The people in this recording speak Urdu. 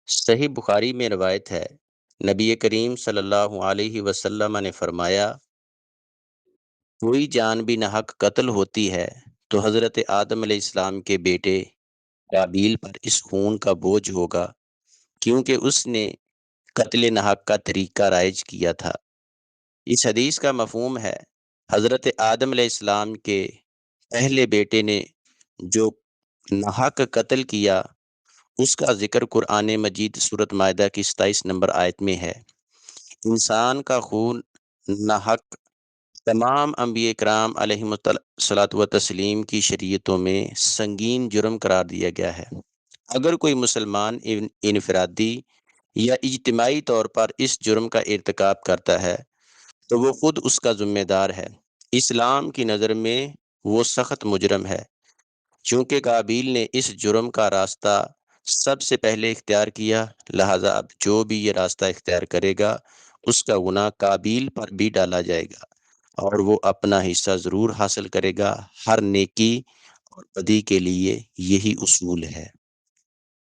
صحیح بخاری میں روایت ہے، نبی کریم صلی اللہ علیہ وسلم نے فرمایا، کوئی جان بھی ناحق قتل ہوتی ہے تو حضرت آدم علیہ السلام کے بیٹے قابیل پر اس خون کا بوجھ ہوگا، کیونکہ اس نے قتل ناحق کا طریقہ رائج کیا تھا۔ اس حدیث کا مفہوم ہے، حضرت آدم علیہ السلام کے پہلے بیٹے نے جو ناحق قتل کیا، اس کا ذکر قرآن مجید سورۃ مائدہ کی 27 نمبر آیت میں ہے۔ انسان کا خون ناحق تمام انبیاء کرام علیہ الصلاۃ و تسلیم کی شریعتوں میں سنگین جرم قرار دیا گیا ہے۔ اگر کوئی مسلمان انفرادی یا اجتماعی طور پر اس جرم کا ارتکاب کرتا ہے تو وہ خود اس کا ذمہ دار ہے۔ اسلام کی نظر میں وہ سخت مجرم ہے، چونکہ قابیل نے اس جرم کا راستہ سب سے پہلے اختیار کیا، لہذا اب جو بھی یہ راستہ اختیار کرے گا اس کا گناہ قابیل پر بھی ڈالا جائے گا اور وہ اپنا حصہ ضرور حاصل کرے گا۔ ہر نیکی اور بدی کے لیے یہی اصول ہے۔